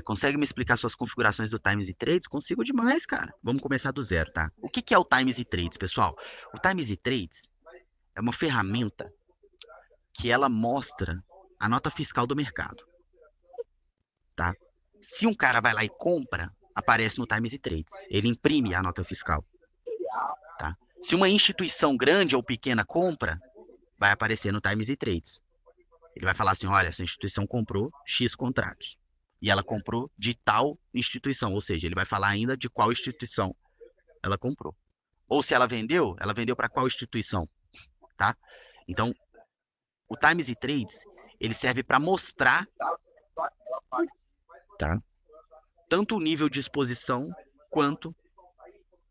Consegue me explicar suas configurações do Times e Trades? Consigo demais, cara. Vamos começar do zero, tá? O que que é o Times e Trades, pessoal? O Times e Trades é uma ferramenta que ela mostra a nota fiscal do mercado, tá? Se um cara vai lá e compra, aparece no Times e Trades. Ele imprime a nota fiscal, tá? Se uma instituição grande ou pequena compra, vai aparecer no Times e Trades. Ele vai falar assim, olha, essa instituição comprou X contratos. E ela comprou de tal instituição, ou seja, ele vai falar ainda de qual instituição ela comprou. Ou se ela vendeu para qual instituição, tá? Então, o Times e Trades, ele serve para mostrar, tá? Tanto o nível de exposição quanto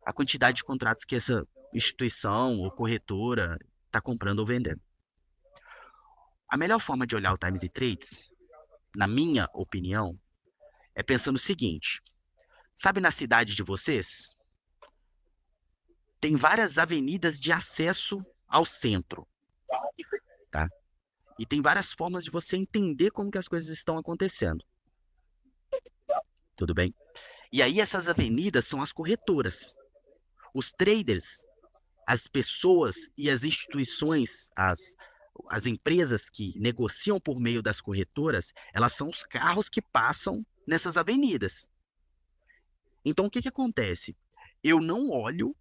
a quantidade de contratos que essa instituição ou corretora está comprando ou vendendo. A melhor forma de olhar o Times e Trades, na minha opinião, é pensando o seguinte: sabe, na cidade de vocês, tem várias avenidas de acesso ao centro, tá? E tem várias formas de você entender como que as coisas estão acontecendo. Tudo bem? E aí essas avenidas são as corretoras. Os traders, as pessoas e as instituições, as empresas que negociam por meio das corretoras, elas são os carros que passam nessas avenidas. Então, o que que acontece? Eu não olho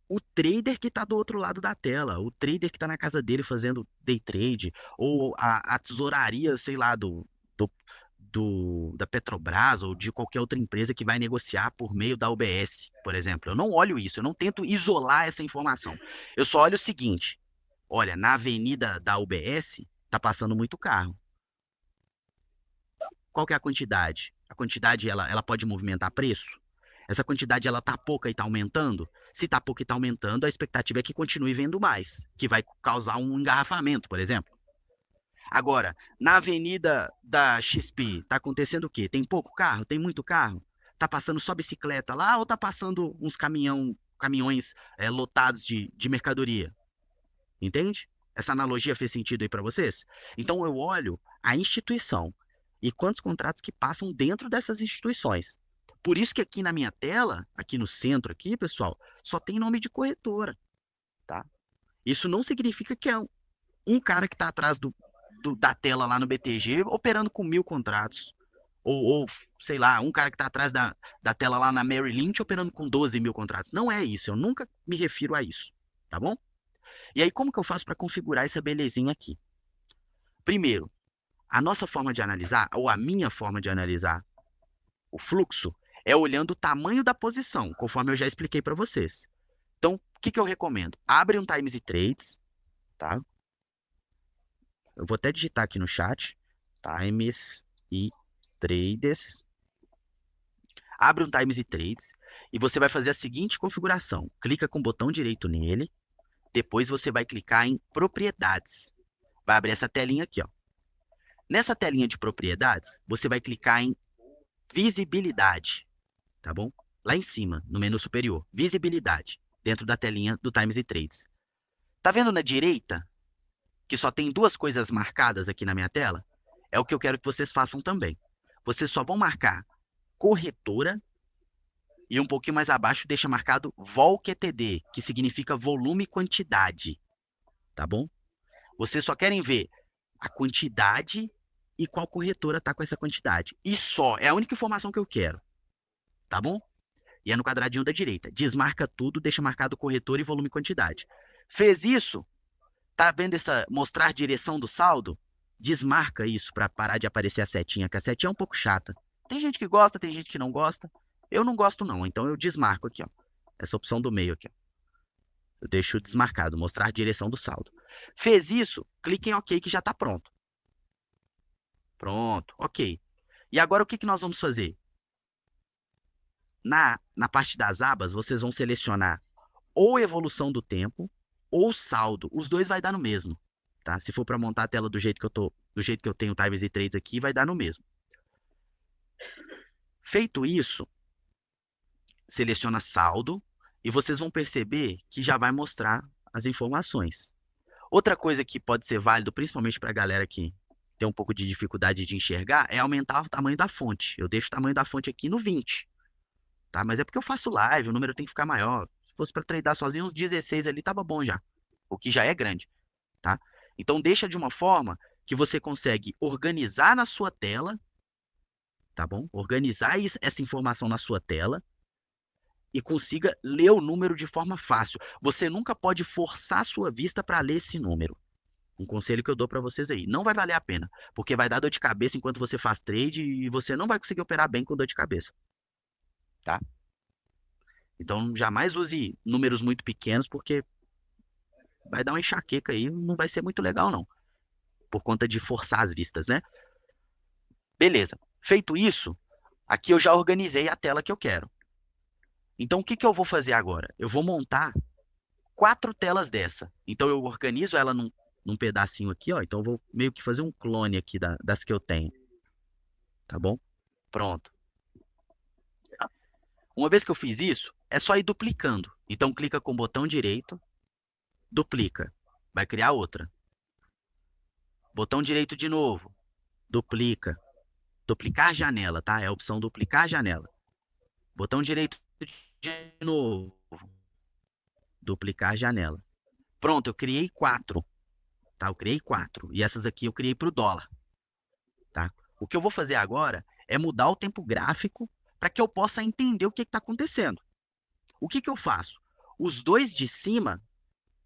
o trader que está do outro lado da tela, o trader que está na casa dele fazendo day trade, ou a tesouraria, sei lá, da Petrobras ou de qualquer outra empresa que vai negociar por meio da UBS, por exemplo. Eu não olho isso, eu não tento isolar essa informação. Eu só olho o seguinte: olha, na avenida da UBS está passando muito carro. Qual que é a quantidade? A quantidade ela pode movimentar preço? Essa quantidade ela tá pouca e tá aumentando? Se tá pouca e tá aumentando, a expectativa é que continue vendo mais, que vai causar um engarrafamento, por exemplo. Agora, na avenida da XP, tá acontecendo o quê? Tem pouco carro? Tem muito carro? Tá passando só bicicleta lá ou tá passando uns caminhões lotados de mercadoria? Entende? Essa analogia fez sentido aí para vocês? Então eu olho a instituição e quantos contratos que passam dentro dessas instituições. Por isso que aqui na minha tela, aqui no centro aqui, pessoal, só tem nome de corretora, tá? Isso não significa que é um cara que está atrás da tela lá no BTG operando com 1.000 contratos. Ou, sei lá, um cara que está atrás da tela lá na Merrill Lynch operando com 12.000 contratos. Não é isso, eu nunca me refiro a isso, tá bom? E aí, como que eu faço para configurar essa belezinha aqui? Primeiro, a nossa forma de analisar, ou a minha forma de analisar o fluxo, é olhando o tamanho da posição, conforme eu já expliquei para vocês. Então, o que que eu recomendo? Abre um Times e Trades, tá? Eu vou até digitar aqui no chat, Times e Trades. Abre um Times e Trades e você vai fazer a seguinte configuração. Clica com o botão direito nele, depois você vai clicar em propriedades. Vai abrir essa telinha aqui, ó. Nessa telinha de propriedades, você vai clicar em visibilidade, tá bom? Lá em cima, no menu superior, visibilidade, dentro da telinha do Times e Trades. Tá vendo na direita que só tem duas coisas marcadas aqui na minha tela? É o que eu quero que vocês façam também. Vocês só vão marcar corretora e um pouquinho mais abaixo deixa marcado VOLQTD, que significa volume e quantidade, tá bom? Vocês só querem ver a quantidade e qual corretora está com essa quantidade. E só, é a única informação que eu quero, tá bom? E é no quadradinho da direita. Desmarca tudo, deixa marcado corretora e volume e quantidade. Fez isso? Tá vendo essa mostrar direção do saldo? Desmarca isso para parar de aparecer a setinha, que a setinha é um pouco chata. Tem gente que gosta, tem gente que não gosta. Eu não gosto não, então eu desmarco aqui, ó. Essa opção do meio aqui, ó. Eu deixo desmarcado, mostrar direção do saldo. Fez isso? Clique em OK que já está pronto. Pronto, OK. E agora o que que nós vamos fazer? Na parte das abas, vocês vão selecionar ou evolução do tempo ou saldo. Os dois vai dar no mesmo, tá? Se for para montar a tela do jeito que eu tenho o Times e Trades aqui, vai dar no mesmo. Feito isso, seleciona saldo e vocês vão perceber que já vai mostrar as informações. Outra coisa que pode ser válido, principalmente para a galera que tem um pouco de dificuldade de enxergar é aumentar o tamanho da fonte. Eu deixo o tamanho da fonte aqui no 20, tá? Mas é porque eu faço live, o número tem que ficar maior. Se fosse para treinar sozinho, uns 16 ali tava bom já, o que já é grande, tá? Então deixa de uma forma que você consegue organizar na sua tela, tá bom? Organizar essa informação na sua tela e consiga ler o número de forma fácil. Você nunca pode forçar a sua vista para ler esse número. Um conselho que eu dou para vocês aí. Não vai valer a pena, porque vai dar dor de cabeça enquanto você faz trade e você não vai conseguir operar bem com dor de cabeça, tá? Então, jamais use números muito pequenos, porque vai dar uma enxaqueca aí, não vai ser muito legal, não. Por conta de forçar as vistas, né? Beleza. Feito isso, aqui eu já organizei a tela que eu quero. Então, o que que eu vou fazer agora? Eu vou montar 4 telas dessa. Então, eu organizo ela num pedacinho aqui, ó. Então, eu vou meio que fazer um clone aqui das que eu tenho. Tá bom? Pronto. Uma vez que eu fiz isso, é só ir duplicando. Então, clica com o botão direito, duplica. Vai criar outra. Botão direito de novo, duplica. Duplicar janela, tá? É a opção duplicar janela. Botão direito de novo, duplicar janela. Pronto, eu criei 4. Tá? Eu criei 4. E essas aqui eu criei para o dólar. Tá? O que eu vou fazer agora é mudar o tempo gráfico para que eu possa entender o que está acontecendo. O que eu faço? Os dois de cima...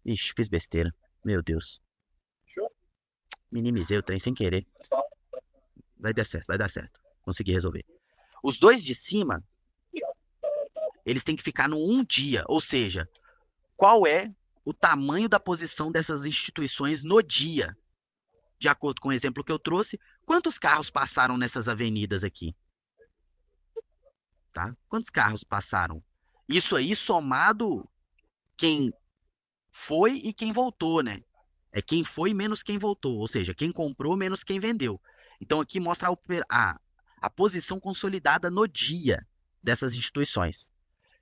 Ixi, fiz besteira. Meu Deus. Minimizei o trem sem querer. Vai dar certo, vai dar certo. Consegui resolver. Os dois de cima, eles têm que ficar no 1 dia. Ou seja, qual é o tamanho da posição dessas instituições no dia? De acordo com o exemplo que eu trouxe, quantos carros passaram nessas avenidas aqui? Tá? Quantos carros passaram? Isso aí somado quem foi e quem voltou, né? É quem foi menos quem voltou, ou seja, quem comprou menos quem vendeu. Então aqui mostra a posição consolidada no dia dessas instituições.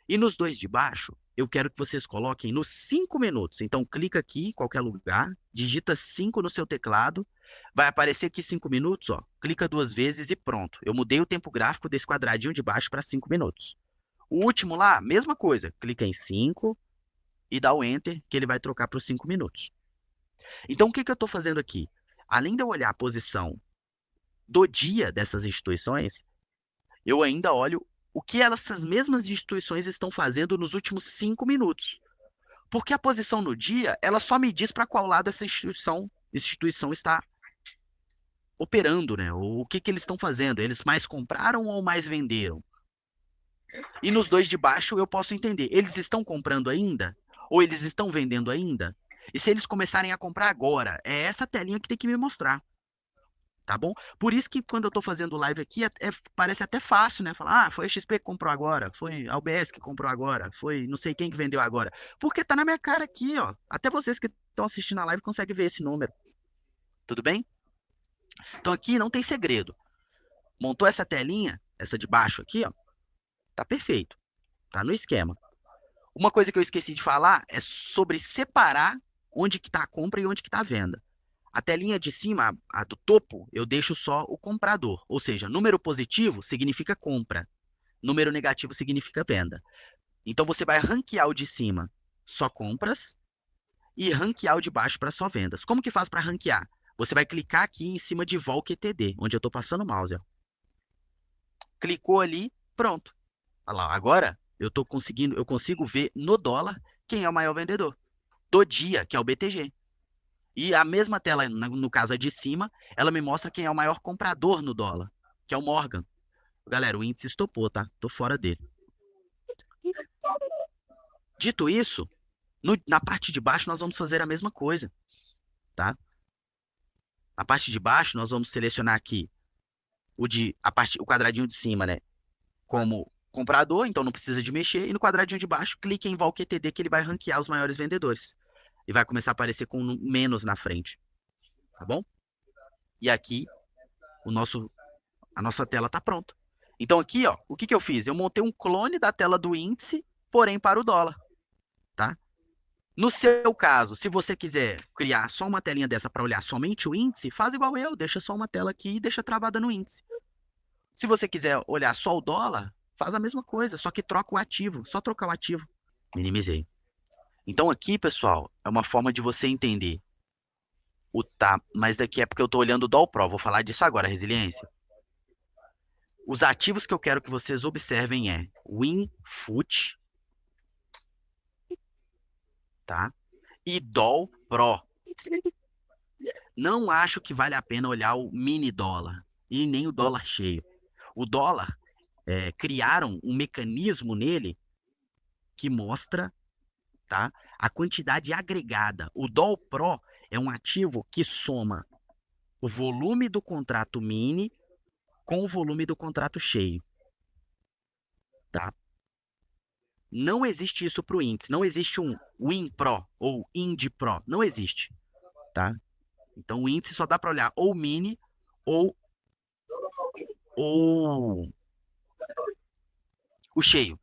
E nos dois de baixo, eu quero que vocês coloquem nos 5 minutos. Então clica aqui em qualquer lugar, digita 5 no seu teclado, vai aparecer aqui 5 minutos, ó. Clica 2 vezes e pronto. Eu mudei o tempo gráfico desse quadradinho de baixo para 5 minutos. O último lá, mesma coisa. Clica em 5 e dá o Enter, que ele vai trocar para os 5 minutos. Então, o que eu estou fazendo aqui? Além de eu olhar a posição do dia dessas instituições, eu ainda olho o que essas mesmas instituições estão fazendo nos últimos 5 minutos. Porque a posição no dia, ela só me diz para qual lado essa instituição está operando, né? O que eles estão fazendo. Eles mais compraram ou mais venderam? E nos dois de baixo eu posso entender. Eles estão comprando ainda? Ou eles estão vendendo ainda? E se eles começarem a comprar agora, é essa telinha que tem que me mostrar. Tá bom? Por isso que quando eu tô fazendo live aqui, parece até fácil, né? Falar, foi a XP que comprou agora, foi a UBS que comprou agora, foi não sei quem que vendeu agora. Porque tá na minha cara aqui, ó. Até vocês que estão assistindo a live conseguem ver esse número. Tudo bem? Então aqui não tem segredo. Montou essa telinha, essa de baixo aqui, ó. Tá perfeito. Tá no esquema. Uma coisa que eu esqueci de falar é sobre separar onde que tá a compra e onde que tá a venda. A telinha de cima, a do topo, eu deixo só o comprador. Ou seja, número positivo significa compra. Número negativo significa venda. Então você vai ranquear o de cima só compras e ranquear o de baixo para só vendas. Como que faz para ranquear? Você vai clicar aqui em cima de Vol QTD, onde eu estou passando o mouse. Ó. Clicou ali, pronto. Olha lá, agora eu consigo ver no dólar quem é o maior vendedor. Do dia, que é o BTG. E a mesma tela, no caso a de cima, ela me mostra quem é o maior comprador no dólar, que é o Morgan. Galera, o índice estopou, tá? Tô fora dele. Dito isso, na parte de baixo nós vamos fazer a mesma coisa, tá? Na parte de baixo nós vamos selecionar aqui o quadradinho de cima, né? Como comprador, então não precisa de mexer. E no quadradinho de baixo, clique em Vol QTD que ele vai ranquear os maiores vendedores. E vai começar a aparecer com um menos na frente. Tá bom? E aqui, a nossa tela está pronta. Então aqui, ó, o que eu fiz? Eu montei um clone da tela do índice, porém para o dólar. Tá? No seu caso, se você quiser criar só uma telinha dessa para olhar somente o índice, faz igual eu, deixa só uma tela aqui e deixa travada no índice. Se você quiser olhar só o dólar, faz a mesma coisa, só que troca o ativo, só trocar o ativo. Minimizei. Então aqui, pessoal, é uma forma de você entender o tá, mas daqui é porque eu estou olhando o Doll Pro, vou falar disso agora, resiliência. Os ativos que eu quero que vocês observem é WinFoot, tá? E Doll Pro. Não acho que vale a pena olhar o mini dólar e nem o dólar cheio. O dólar, criaram um mecanismo nele que mostra, tá, a quantidade agregada. O Doll Pro é um ativo que soma o volume do contrato mini com o volume do contrato cheio, tá? Não existe isso para o índice, não existe um Win Pro ou Indy Pro, não existe, tá? Então o índice só dá para olhar ou mini ou o cheio.